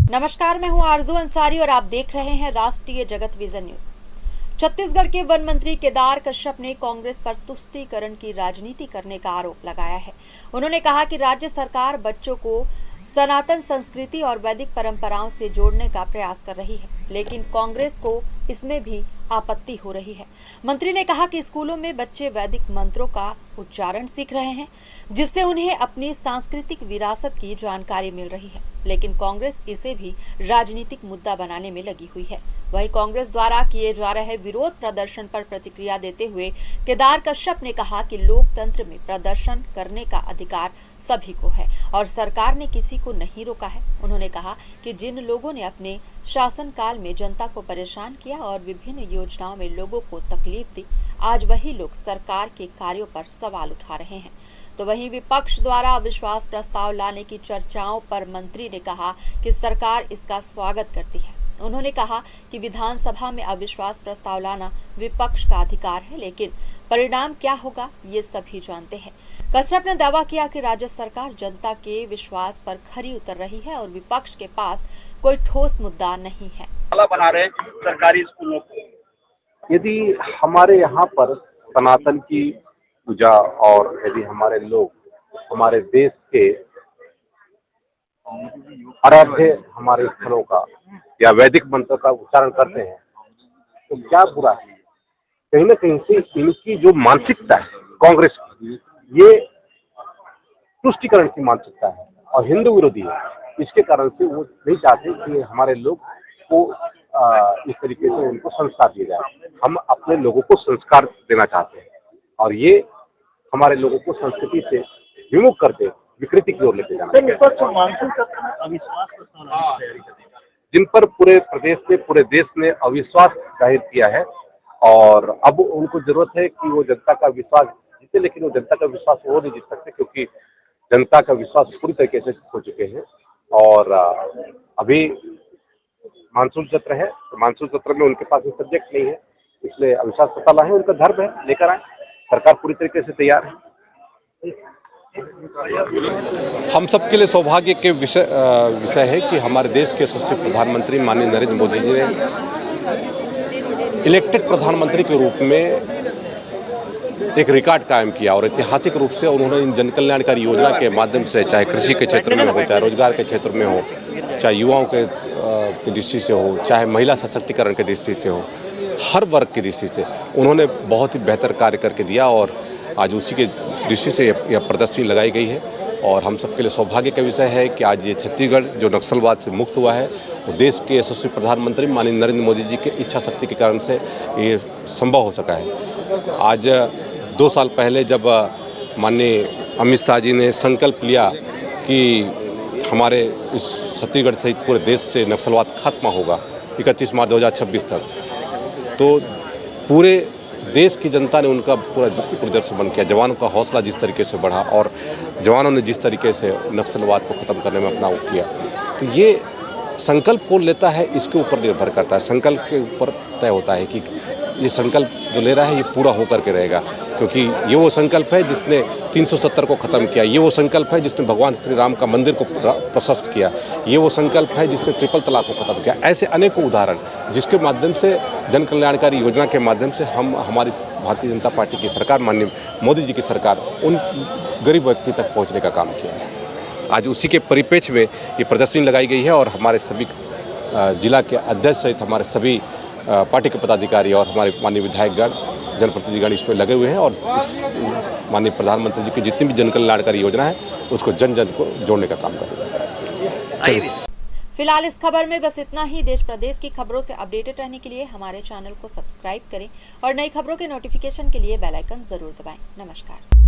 नमस्कार, मैं हूं आरजू अंसारी और आप देख रहे हैं राष्ट्रीय जगत विजन न्यूज। छत्तीसगढ़ के वन मंत्री केदार कश्यप ने कांग्रेस पर तुष्टीकरण की राजनीति करने का आरोप लगाया है। उन्होंने कहा कि राज्य सरकार बच्चों को सनातन संस्कृति और वैदिक परंपराओं से जोड़ने का प्रयास कर रही है, लेकिन कांग्रेस को इसमें भी आपत्ति हो रही है। मंत्री ने कहा कि स्कूलों में बच्चे वैदिक मंत्रों का उच्चारण सीख रहे हैं, जिससे उन्हें अपनी सांस्कृतिक विरासत की जानकारी मिल रही है, लेकिन कांग्रेस इसे भी राजनीतिक मुद्दा बनाने में लगी हुई है। वहीं कांग्रेस द्वारा किए जा रहे विरोध प्रदर्शन पर प्रतिक्रिया देते हुए केदार कश्यप ने कहा कि लोकतंत्र में प्रदर्शन करने का अधिकार सभी को है और सरकार ने किसी को नहीं रोका है। उन्होंने कहा कि जिन लोगों ने अपने शासनकाल में जनता को परेशान किया और विभिन्न योजनाओं में लोगों को तकलीफ दी, आज वही लोग सरकार के कार्यों पर सवाल उठा रहे हैं। तो वहीं विपक्ष द्वारा अविश्वास प्रस्ताव लाने की चर्चाओं पर मंत्री ने कहा कि सरकार इसका स्वागत करती है। उन्होंने कहा कि विधानसभा में अविश्वास प्रस्ताव लाना विपक्ष का अधिकार है, लेकिन परिणाम क्या होगा ये सभी जानते हैं। कश्यप ने दावा किया कि राज्य सरकार जनता के विश्वास पर खरी उतर रही है और विपक्ष के पास कोई ठोस मुद्दा नहीं है। बना रहे सरकारी स्कूलों को। यदि हमारे यहाँ पर सनातन की पूजा और यदि हमारे लोग हमारे देश के आराध्य हमारे स्थलों का या वैदिक मंत्र का उच्चारण करते हैं तो क्या बुरा है? कहीं ना कहीं से इनकी जो मानसिकता है कांग्रेस की, ये तुष्टीकरण की मानसिकता है और हिंदू विरोधी है। इसके कारण से वो नहीं चाहते कि हमारे लोग को इस तरीके से उनको संस्कार दिया जाए। हम अपने लोगों को संस्कार देना चाहते हैं और ये हमारे लोगों को संस्कृति से विमुख करके विकृति की ओर लेके जाना। जिन पर पूरे प्रदेश में पूरे देश ने अविश्वास जाहिर किया है और अब उनको जरूरत है कि वो जनता का विश्वास जीते, लेकिन वो जनता का विश्वास वो नहीं जीत सकते क्योंकि जनता का विश्वास पूरी तरीके से खो चुके हैं। और अभी मानसून सत्र है तो मानसून सत्र में उनके पास सब्जेक्ट नहीं है, इसलिए अविश्वास प्रस्ताव लाए, उनका धर्म है, लेकर आए। सरकार पूरी तरीके से तैयार है। हम सबके लिए सौभाग्य के विषय है कि हमारे देश के यशस्वी प्रधानमंत्री माननीय नरेंद्र मोदी जी ने इलेक्टेड प्रधानमंत्री के रूप में एक रिकॉर्ड कायम किया और ऐतिहासिक रूप से उन्होंने इन जन कल्याणकारी योजना के माध्यम से, चाहे कृषि के क्षेत्र में हो, चाहे रोजगार के क्षेत्र में हो, चाहे युवाओं के दृष्टि से हो, चाहे महिला सशक्तिकरण की दृष्टि से हो, हर वर्ग की दृष्टि से उन्होंने बहुत ही बेहतर कार्य करके दिया और आज उसी के दृष्टि से यह प्रदर्शनी लगाई गई है। और हम सबके लिए सौभाग्य का विषय है कि आज ये छत्तीसगढ़ जो नक्सलवाद से मुक्त हुआ है, वो देश के यशस्वी प्रधानमंत्री माननीय नरेंद्र मोदी जी के इच्छा शक्ति के कारण से ये संभव हो सका है। आज 2 साल पहले जब माननीय अमित शाह जी ने संकल्प लिया कि हमारे इस छत्तीसगढ़ सहित पूरे देश से नक्सलवाद खत्म होगा 31 मार्च 2026 तक, तो पूरे देश की जनता ने उनका पूरा प्रदर्शन किया। जवानों का हौसला जिस तरीके से बढ़ा और जवानों ने जिस तरीके से नक्सलवाद को ख़त्म करने में अपना वो किया, तो ये संकल्प कौन लेता है इसके ऊपर निर्भर करता है। संकल्प के ऊपर तय होता है कि ये संकल्प जो ले रहा है ये पूरा होकर के रहेगा, क्योंकि ये वो संकल्प है जिसने 370 को ख़त्म किया, ये वो संकल्प है जिसने भगवान श्री राम का मंदिर को प्रशस्त किया, ये वो संकल्प है जिसने ट्रिपल तलाक को ख़त्म किया। ऐसे अनेकों उदाहरण जिसके माध्यम से जन कल्याणकारी योजना के माध्यम से हम हमारी भारतीय जनता पार्टी की सरकार, माननीय मोदी जी की सरकार, उन गरीब व्यक्ति तक पहुँचने का काम किया है। आज उसी के परिप्रेक्ष्य में ये प्रदर्शनी लगाई गई है और हमारे सभी जिला के अध्यक्ष सहित हमारे सभी पार्टी के पदाधिकारी और हमारे माननीय विधायकगण, जनप्रतिनिधिगण इसमें लगे हुए हैं और माननीय प्रधानमंत्री जी की जितनी भी जन कल्याणकारी योजना है उसको जन जन को जोड़ने का काम कर रहे हैं। फिलहाल इस खबर में बस इतना ही। देश प्रदेश की खबरों से अपडेटेड रहने के लिए हमारे चैनल को सब्सक्राइब करें और नई खबरों के नोटिफिकेशन के लिए बेल आइकन जरूर दबाएं। नमस्कार।